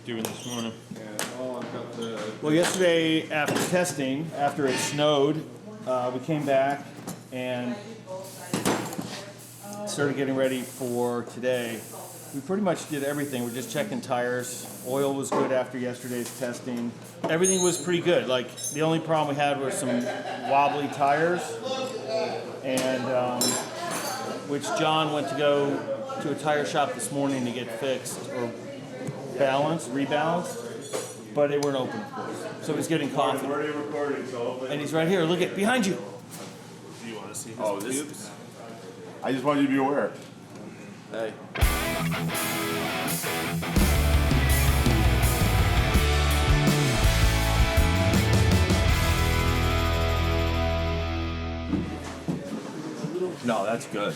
doing this morning? Well, yesterday after testing, after it snowed, we came back and started getting ready for today. We pretty much did everything. We're just checking tires. Oil was good after yesterday's testing. Everything was pretty good. Like, the only problem we had was some wobbly tires, and which John went to go to a tire shop this morning to get fixed or rebalanced, but they weren't open, of course. So he's getting coffee. And he's right here. Look at behind you. Do you want to see his this? I just want you to be aware. Hey. No, that's good.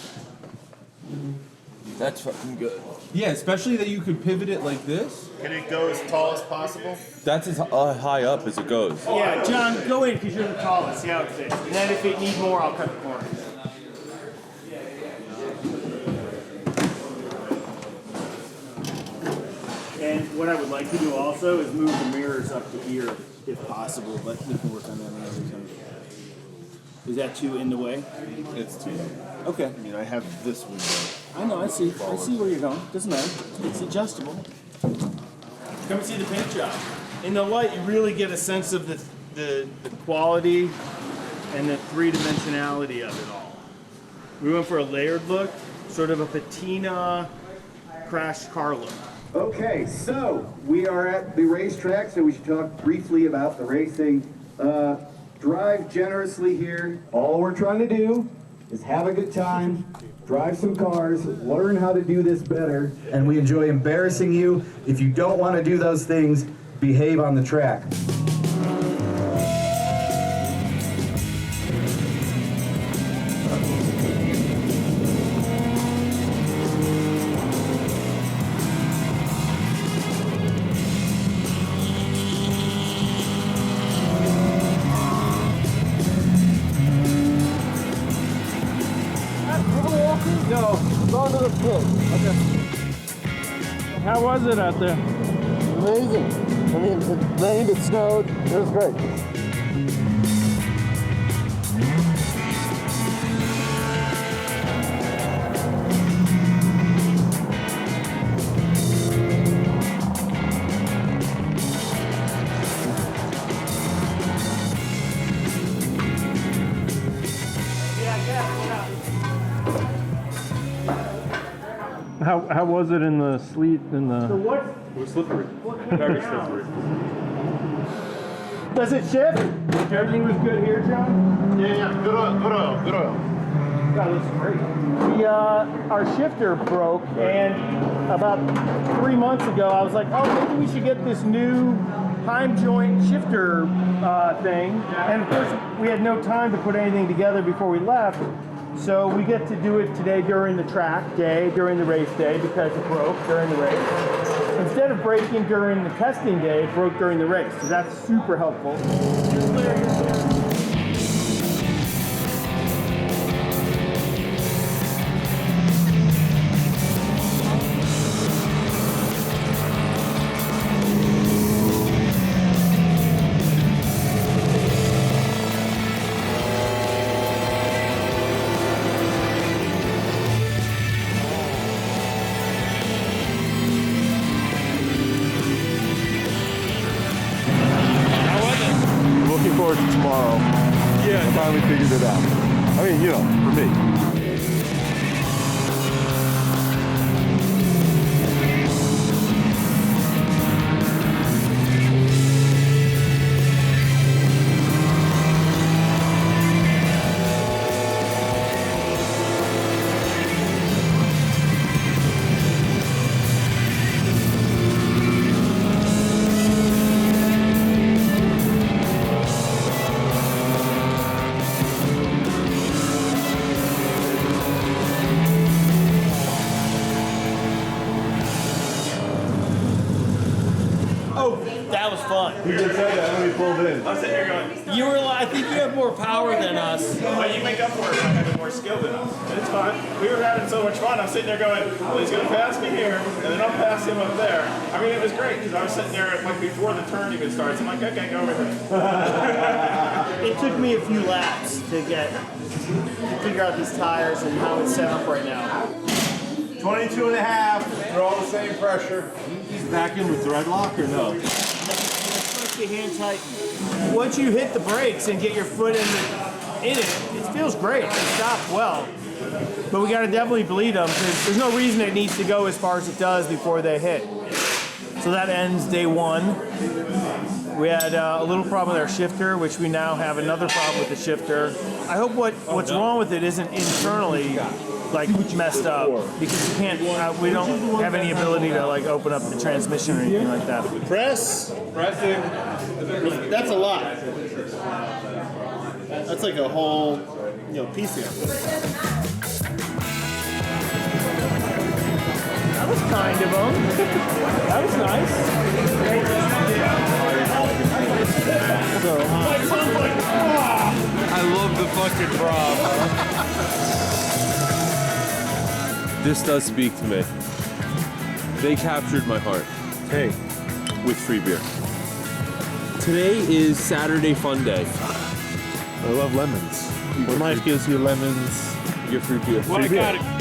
That's fucking good. Yeah, especially that you could pivot it like this. Can it go as tall as possible? That's as high up as it goes. Yeah, John, go in because you're the tallest. See how it fits. And then if it needs more, I'll cut the corners. And what I would like to do also is move the mirrors up to here if possible, but we can work on that another time. Is that too in the way? It's too. Okay. I mean, I have this window. I know, I see where you're going. Doesn't matter. It's adjustable. Come and see the paint job. In the light, you really get a sense of the quality and the three-dimensionality of it all. We went for a layered look, sort of a patina crashed car look. Okay, so we are at the racetrack, so we should talk briefly about the racing. Drive generously here. All we're trying to do is have a good time, drive some cars, learn how to do this better, and we enjoy embarrassing you. If you don't want to do those things, behave on the track. No, going to the pit. Okay. How was it out there? Amazing. I mean, it rained, it snowed, it was great. How was it in the sleet and the? What? It was slippery. Very slippery. Does it shift? Everything was good here, John? Yeah. Good oil. That looks great. Our shifter broke, and about 3 months ago, I was like, oh, maybe we should get this new Heim joint shifter thing. And of course, we had no time to put anything together before we left. So we get to do it today during the track day, during the race day, because it broke during the race. Instead of breaking during the testing day, it broke during the race. So that's super helpful. Looking forward to tomorrow. Yeah. I finally figured it out. I mean, for me. That was fun. He just said that when he pulled in. I was sitting here going, You were like, I think you have more power than us. But you make up for it by having more skill than us. And it's fun. We were having so much fun. I'm sitting there going, well, he's going to pass me here, and then I'll pass him up there. I mean, it was great because I was sitting there like before the turn even starts. I'm like, okay, go over there. It took me a few laps to figure out these tires and how it's set up right now. 22 and a half. They're all the same pressure. He's back in with thread lock or no? Especially hand tighten. Once you hit the brakes and get your foot in it feels great. It stops well. But we got to definitely bleed them because there's no reason it needs to go as far as it does before they hit. So that ends day one. We had a little problem with our shifter, which we now have another problem with the shifter. I hope what's wrong with it isn't internally like messed up because you can't. We don't have any ability to like open up the transmission or anything like that. Pressing. That's a lot. That's like a whole, piece here. That was kind of them. That was nice. I love the fucking drop. This does speak to me. They captured my heart. Hey, With free beer. Today is Saturday Fun Day. I love lemons. When life gives you lemons, You get free beer. free beer.